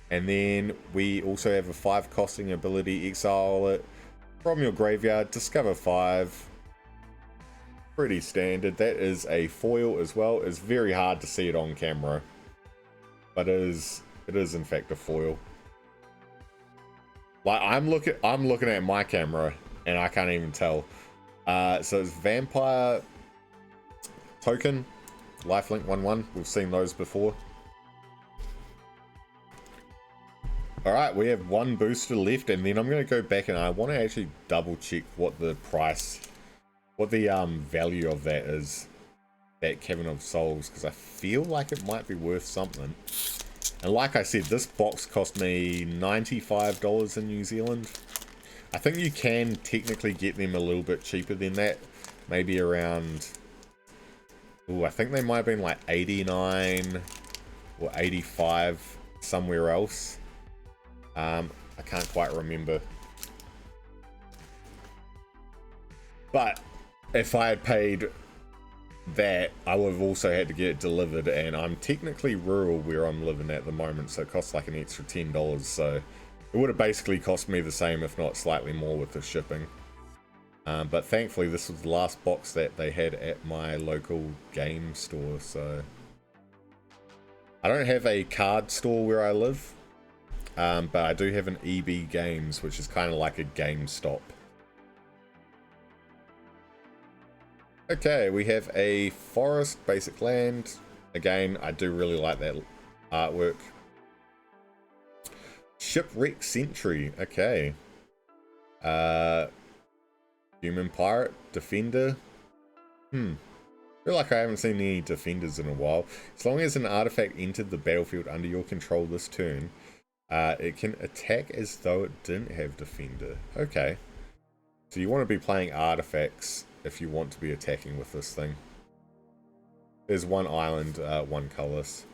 and then we also have a 5 costing ability, exile it from your graveyard, discover 5. Pretty standard. That is a foil as well. It's very hard to see it on camera, but it is in fact a foil. Like I'm looking at my camera and I can't even tell. So it's vampire token, lifelink 1/1. We've seen those before. All right, we have 1 booster left, and then I'm going to go back and I want to actually double check what the price, what the value of that is, that Cavern of Souls, because I feel like it might be worth something. And like I said, this box cost me $95 in New Zealand. I think you can technically get them a little bit cheaper than that, maybe around, I think they might have been like 89 or 85 somewhere else. I can't quite remember. But if I had paid that, I would have also had to get it delivered, and I'm technically rural where I'm living at the moment, so it costs like an extra $10, so it would have basically cost me the same, if not slightly more, with the shipping. But thankfully this was the last box that they had at my local game store, so I don't have a card store where I live, but I do have an EB Games, which is kind of like a GameStop. Okay, we have a forest, basic land. Again, I do really like that artwork. Shipwreck Sentry, okay. Human Pirate, Defender. I feel like I haven't seen any Defenders in a while. As long as an artifact entered the battlefield under your control this turn, it can attack as though it didn't have Defender. Okay. So you want to be playing artifacts if you want to be attacking with this thing. There's 1 island, 1 colorless.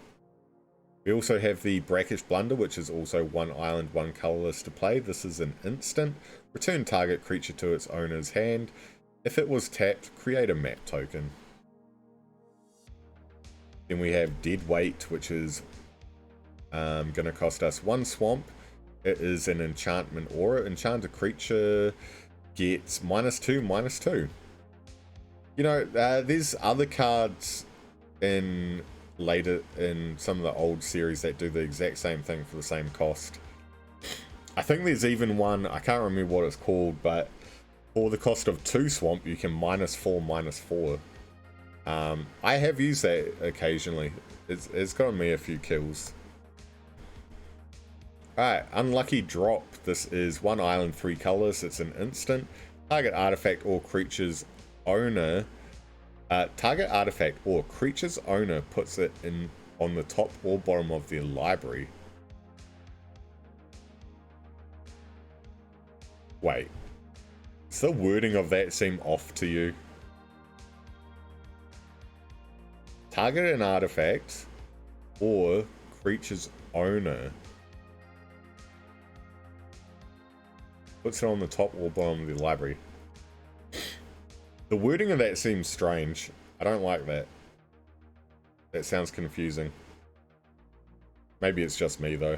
We also have the Brackish Blunder, which is also 1 island, 1 colorless to play. This is an instant. Return target creature to its owner's hand. If it was tapped, create a map token. Then we have Dead Weight, which is going to cost us 1 swamp. It is an enchantment aura. Enchant a creature gets -2/-2. You know, there's other cards in some of the old series that do the exact same thing for the same cost. I think there's even one, I can't remember what it's called, but for the cost of 2 swamp, you can -4/-4. I have used that occasionally. It's gotten me a few kills. Alright, Unlucky Drop. This is 1 island, 3 colors. It's an instant. Target artifact or creature's owner. Target artifact or creature's owner puts it in on the top or bottom of their library. Wait. Does the wording of that seem off to you? Target an artifact or creature's owner puts it on the top or bottom of the library. The wording of that seems strange. I don't like that. That sounds confusing. Maybe it's just me though.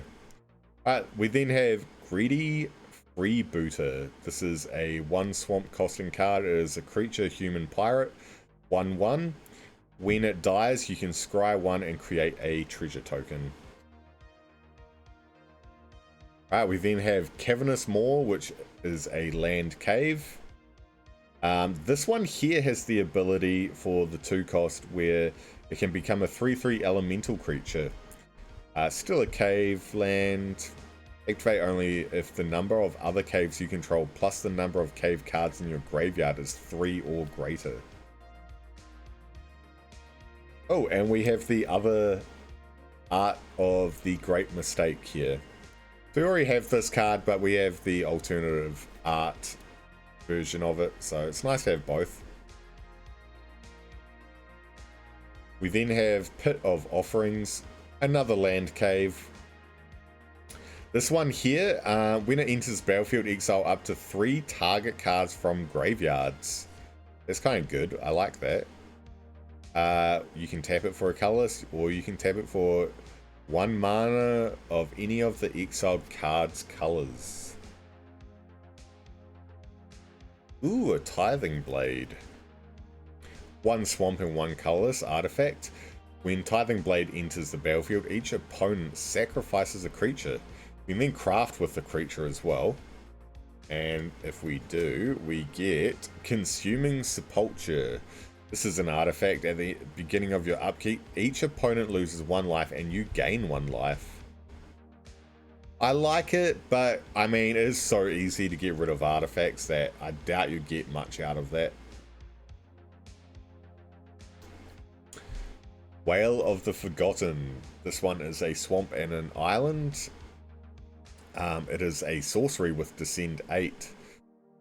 Alright, we then have Greedy Freebooter. This is a 1 swamp costing card. It is a creature, human pirate, 1/1. When it dies, you can scry 1 and create a treasure token. Alright, we then have Cavernous Maw, which is a land cave. This one here has the ability for the 2 cost where it can become a 3/3 elemental creature. Still a cave land. Activate only if the number of other caves you control plus the number of cave cards in your graveyard is 3 or greater. Oh, and we have the other art of the Great Mistake here. We already have this card, but we have the alternative art version of it, so it's nice to have both. We then have Pit of Offerings, another land cave. This one here, when it enters battlefield, exile up to 3 target cards from graveyards. That's kind of good. I like that. You can tap it for a colorless, or you can tap it for 1 mana of any of the exiled cards' colors. Ooh, a Tithing Blade. 1 swamp and 1 colorless artifact. When Tithing Blade enters the battlefield, each opponent sacrifices a creature. We can then craft with the creature as well. And if we do, we get Consuming Sepulture. This is an artifact. At the beginning of your upkeep, each opponent loses 1 life and you gain 1 life. I like it, but I mean, it is so easy to get rid of artifacts that I doubt you get much out of that. Whale of the Forgotten. This one is a swamp and an island. It is a sorcery with Descend 8.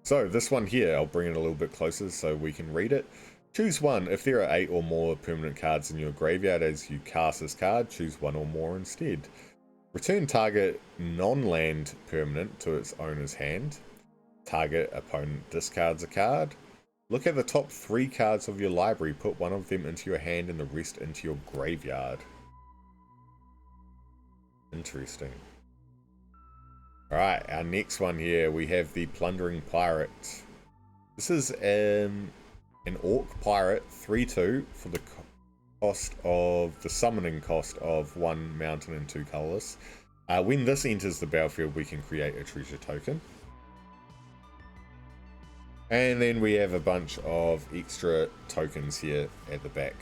So this one here, I'll bring it a little bit closer so we can read it. Choose 1. If there are 8 or more permanent cards in your graveyard as you cast this card, choose 1 or more instead. Return target non-land permanent to its owner's hand. Target opponent discards a card. Look at the top 3 cards of your library, put 1 of them into your hand and the rest into your graveyard. Interesting. Alright, our next one here, we have the Plundering Pirate. This is an Orc Pirate, 3/2 for the cost of the summoning cost of 1 mountain and 2 colorless. When this enters the battlefield, we can create a treasure token. And then we have a bunch of extra tokens here at the back.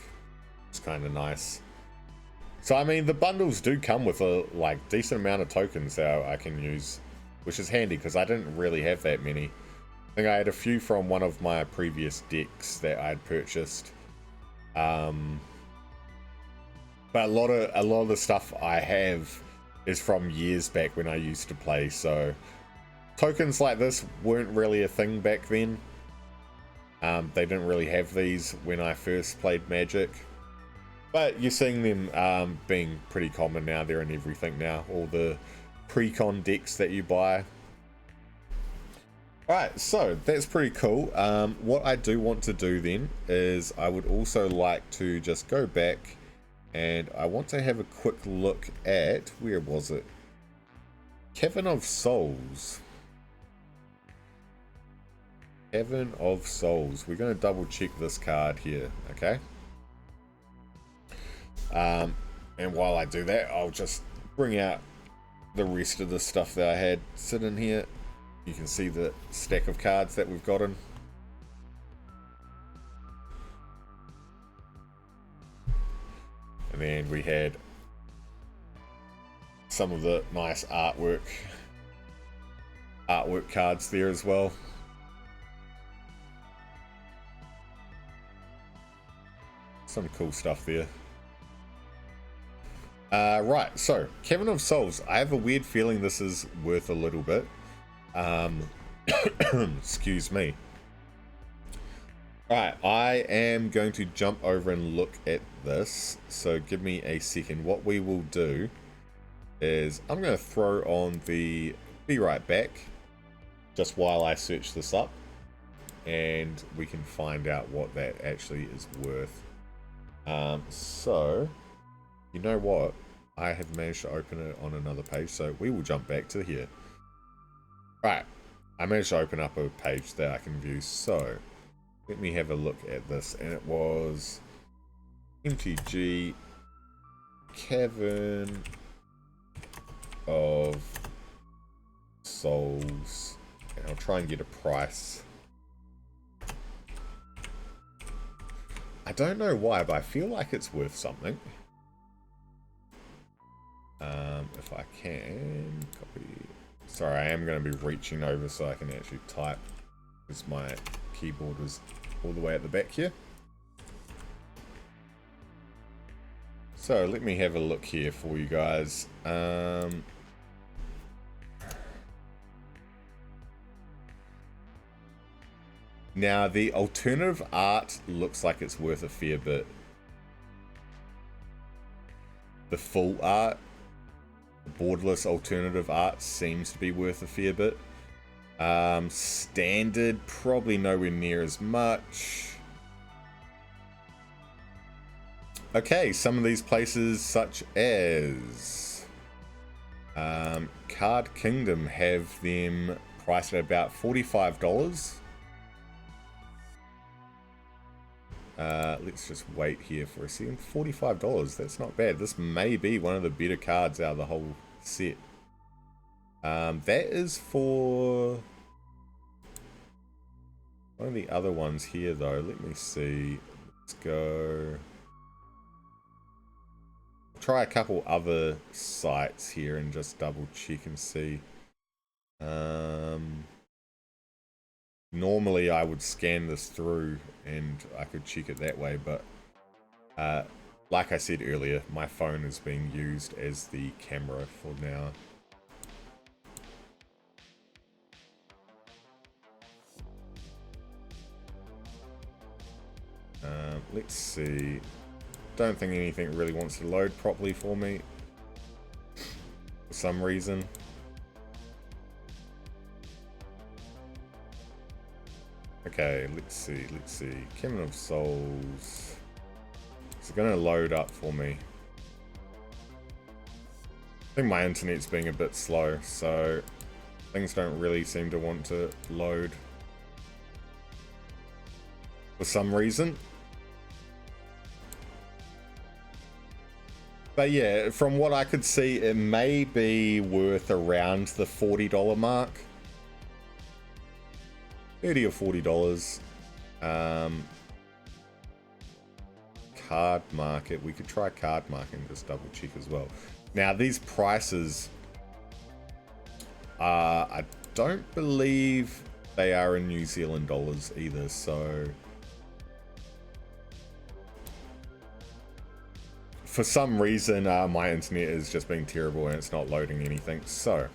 It's kind of nice. So I mean, the bundles do come with a decent amount of tokens that I can use, which is handy because I didn't really have that many. I think I had a few from one of my previous decks that I'd purchased. But a lot of the stuff I have is from years back when I used to play, so tokens like this weren't really a thing back then. They didn't really have these when I first played Magic. But you're seeing them being pretty common now. They're in everything now. All the pre-con decks that you buy. Alright, so that's pretty cool. What I do want to do then is I would also like to just go back and I want to have a quick look at, where was it? Cavern of Souls. Cavern of Souls. We're going to double check this card here, okay? And while I do that, I'll just bring out the rest of the stuff that I had sitting here. You can see the stack of cards that we've gotten. And then we had some of the nice artwork cards there as well. Some cool stuff there. Right, so Cavern of Souls. I have a weird feeling this is worth a little bit. Excuse me. Right, I am going to jump over and look at this. So give me a second. What we will do is I'm going to throw on the Be Right Back just while I search this up, and we can find out what that actually is worth. So you know what? I have managed to open it on another page, so we will jump back to here. Right, I managed to open up a page that I can view. So let me have a look at this, and it was MTG Cavern of Souls, and I'll try and get a price. I don't know why, but I feel like it's worth something. If I can copy. Sorry, I am going to be reaching over so I can actually type, because my keyboard is all the way at the back here. So let me have a look here for you guys. Now the alternative art looks like it's worth a fair bit. The full art, the borderless alternative art, seems to be worth a fair bit. Standard, probably nowhere near as much. Okay, some of these places, such as Card Kingdom, have them priced at about $45. Let's just wait here for a second. $45, that's not bad. This may be one of the better cards out of the whole set. That is for one of the other ones here, though. Let me see. Let's go. Try a couple other sites here and just double check and see. Normally I would scan this through and I could check it that way, but like I said earlier, my phone is being used as the camera for now. Let's see. Don't think anything really wants to load properly for me for some reason. Okay, let's see. Cabinet of Souls. It's gonna load up for me. I think my internet's being a bit slow, so things don't really seem to want to load for some reason. But yeah, from what I could see, it may be worth around the $40 mark. $30 or $40. Card market. We could try card market and just double check as well. Now these prices, I don't believe they are in New Zealand dollars either, so for some reason my internet is just being terrible and it's not loading anything. So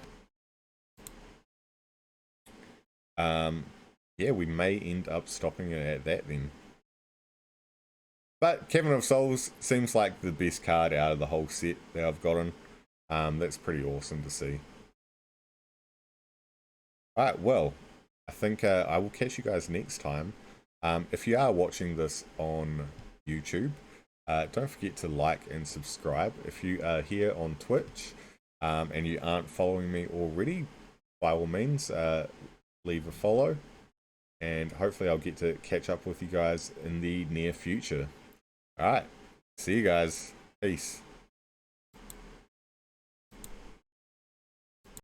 yeah, we may end up stopping it at that then. But Cabinet of Souls seems like the best card out of the whole set that I've gotten. That's pretty awesome to see. Alright, well, I think I will catch you guys next time. If you are watching this on YouTube, don't forget to like and subscribe. If you are here on Twitch and you aren't following me already, by all means, leave a follow. And hopefully I'll get to catch up with you guys in the near future. Alright, see you guys. Peace.